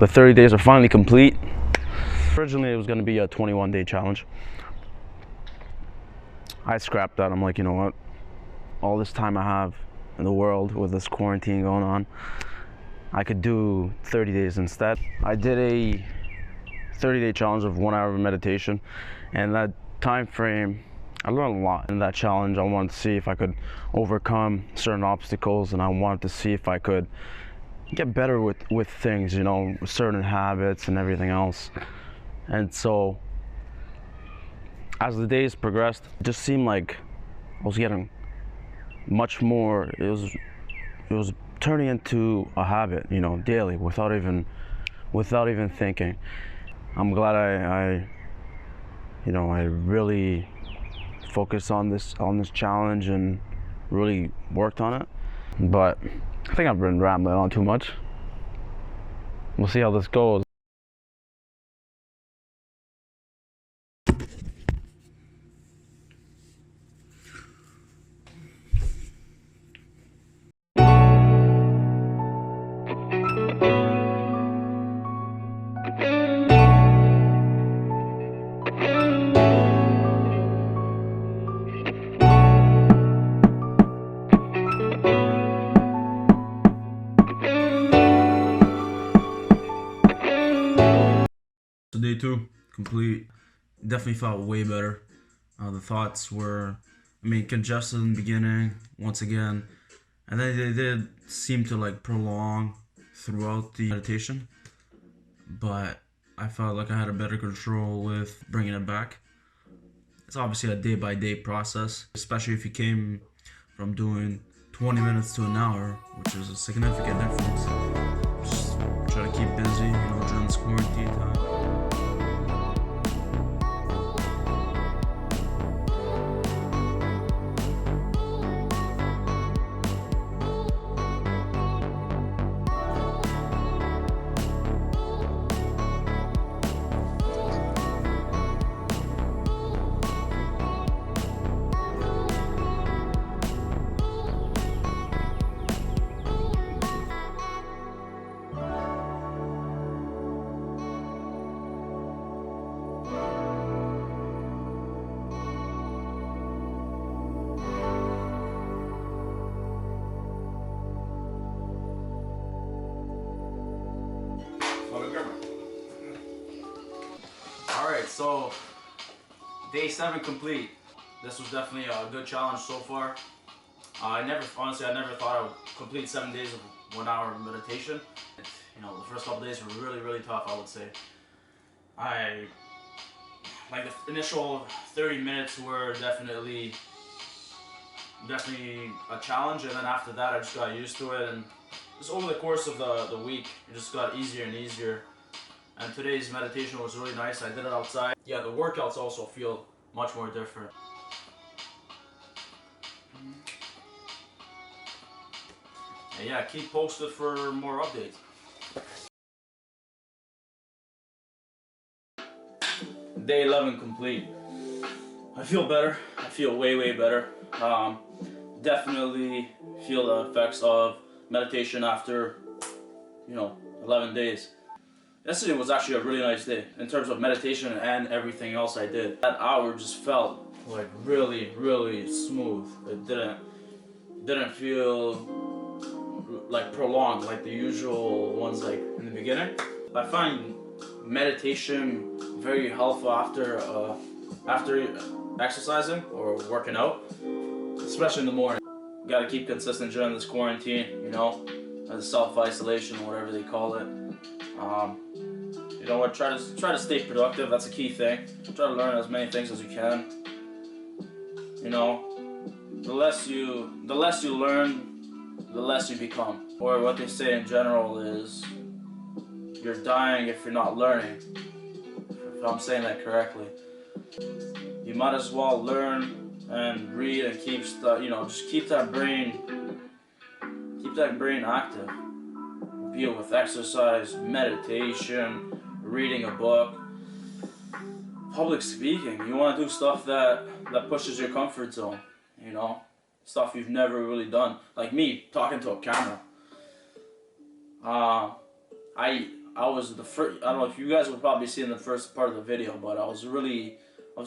The 30 days are finally complete. Originally it was going to be a 21-day challenge. I scrapped that. I'm like, you know what? All this time I have in the world with this quarantine going on, I could do 30 days instead. I did a 30-day challenge of 1 hour of meditation, and that time frame, I learned a lot in that challenge. I wanted to see if I could overcome certain obstacles, and I wanted to see if I could get better with things, you know, certain habits and everything else. And so as the days progressed, it just seemed like I was getting much more, it was turning into a habit, you know, daily, without even thinking. I'm glad I really focused on this challenge and really worked on it. But I think I've been rambling on too much. We'll see how this goes. So day 2, complete. Definitely felt way better. The thoughts were, congested in the beginning, once again, and then they did seem to like prolong throughout the meditation, but I felt like I had a better control with bringing it back. It's obviously a day-by-day process, especially if you came from doing 20 minutes to an hour, which is a significant difference. Just try to keep busy, you know, during this quarantine time. Alright, so day 7 complete. This was definitely a good challenge so far. Honestly, I never thought I would complete 7 days of 1 hour of meditation. You know, the first couple days were really tough, I would say. Like the initial 30 minutes were definitely a challenge, and then after that I just got used to it, and just over the course of the week it just got easier and easier. And today's meditation was really nice. I did it outside. Yeah, the workouts also feel much more different. And yeah, keep posted for more updates. Day 11 complete. I feel better. I feel way better. Definitely feel the effects of meditation after, 11 days. Yesterday was actually a really nice day in terms of meditation and everything else I did. That hour just felt like really smooth. It didn't feel like prolonged like the usual ones like in the beginning. I find meditation very helpful after exercising or working out, especially in the morning. You gotta keep consistent during this quarantine, you know, as self-isolation or whatever they call it. You know what? Try to stay productive. That's a key thing. Try to learn as many things as you can. You know, the less you learn, the less you become. Or what they say in general is, you're dying if you're not learning. If I'm saying that correctly. You might as well learn and read and just keep that brain active. Be it with exercise, meditation, reading a book, public speaking. You want to do stuff that pushes your comfort zone, you know, stuff you've never really done. Like me, talking to a camera. I was the first. I don't know if you guys would probably see in the first part of the video, but I was really, I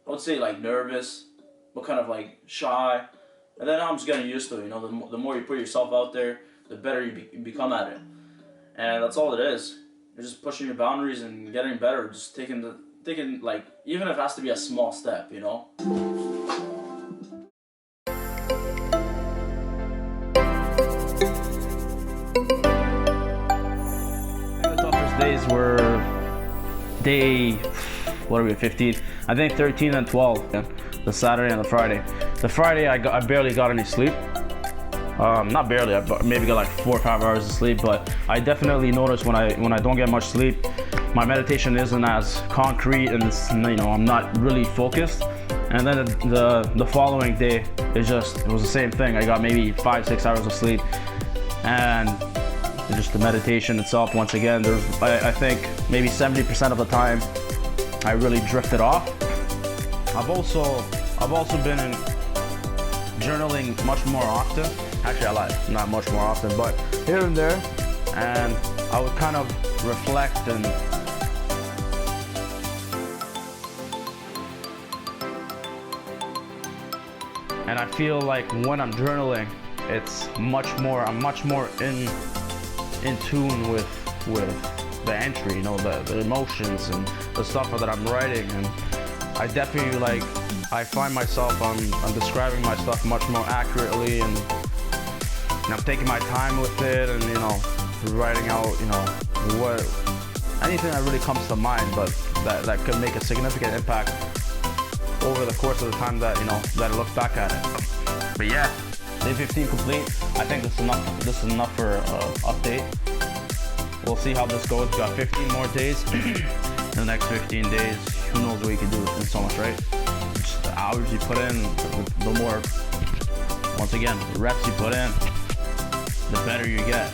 would say like nervous, but kind of like shy. And then I'm just getting used to it. You know, the more you put yourself out there, the better you become at it. And that's all it is. You're just pushing your boundaries and getting better. Just taking like, even if it has to be a small step, you know. The toughest days were day, what are we, 15? I think 13 and 12. Yeah. The Saturday and the Friday. The Friday I barely got any sleep. Not barely, I maybe got like 4 or 5 hours of sleep, but I definitely notice when I don't get much sleep, my meditation isn't as concrete and you know, I'm not really focused. And then the following day, it was the same thing. I got maybe 5-6 hours of sleep, and just the meditation itself, once again, I think maybe 70% of the time I really drifted off. I've also been in journaling much more often. Actually, I lied, not much more often, but here and there. And I would kind of reflect and I feel like when I'm journaling, I'm much more in tune with the entry, you know, the emotions and the stuff that I'm writing. And I definitely I find myself I'm describing my stuff much more accurately, and I'm taking my time with it, and you know, writing out, you know, anything that really comes to mind, but that could make a significant impact over the course of the time that, you know, that I look back at it. But yeah, day 15 complete. I think this is enough for update. We'll see how this goes. We got 15 more days. In the next 15 days, who knows what you can do in so much, right? Just the hours you put in, the more, once again, the reps you put in, the better you get.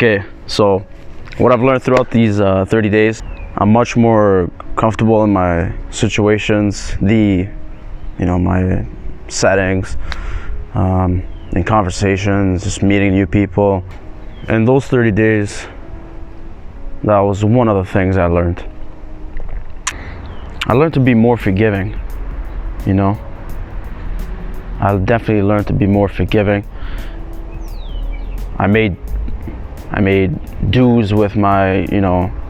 Okay, so what I've learned throughout these 30 days, I'm much more comfortable in my situations, my settings, in conversations, just meeting new people. In those 30 days, that was one of the things I learned. I learned to be more forgiving, I definitely learned to be more forgiving. I made dues with my,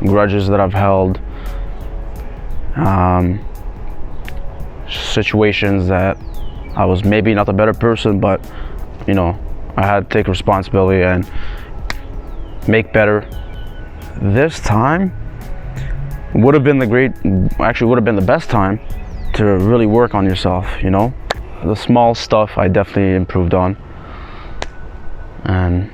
grudges that I've held, situations that I was maybe not the better person, but, I had to take responsibility and make better. This time would have been the best time to really work on yourself, The small stuff I definitely improved on. And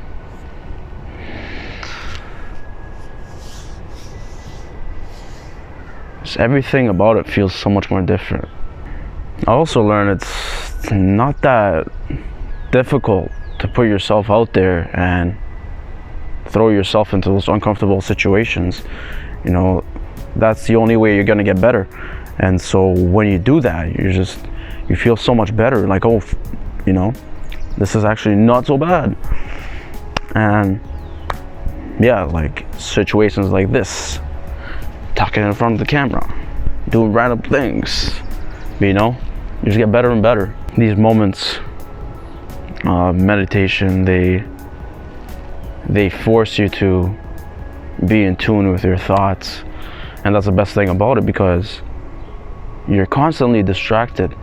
just everything about it feels so much more different. I also learned it's not that difficult to put yourself out there and throw yourself into those uncomfortable situations. That's the only way you're gonna get better. And so when you do that, you feel so much better. Like, oh, this is actually not so bad. And yeah, like situations like this, talking in front of the camera, doing random things, you just get better and better. These moments of meditation, they force you to be in tune with your thoughts. And that's the best thing about it, because you're constantly distracted.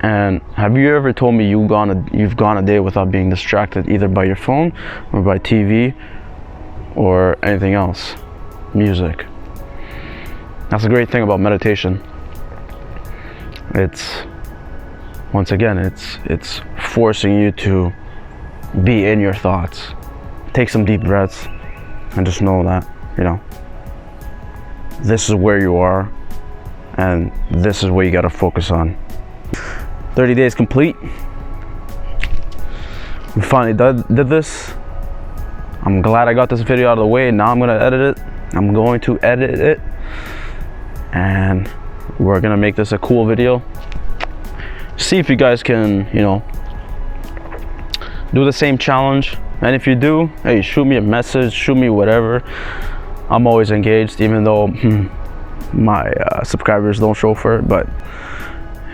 And have you ever told me you've gone a day without being distracted, either by your phone or by TV or anything else, music? That's the great thing about meditation. It's forcing you to be in your thoughts. Take some deep breaths and just know that, this is where you are and this is what you gotta focus on. 30 days complete. We finally did this. I'm glad I got this video out of the way. Now I'm gonna edit it. And we're gonna make this a cool video. See if you guys can, do the same challenge. And if you do, hey, shoot me a message, shoot me whatever. I'm always engaged, even though my subscribers don't show for it. But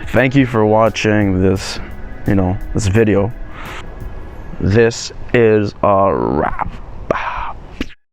thank you for watching this, this video. This is a wrap.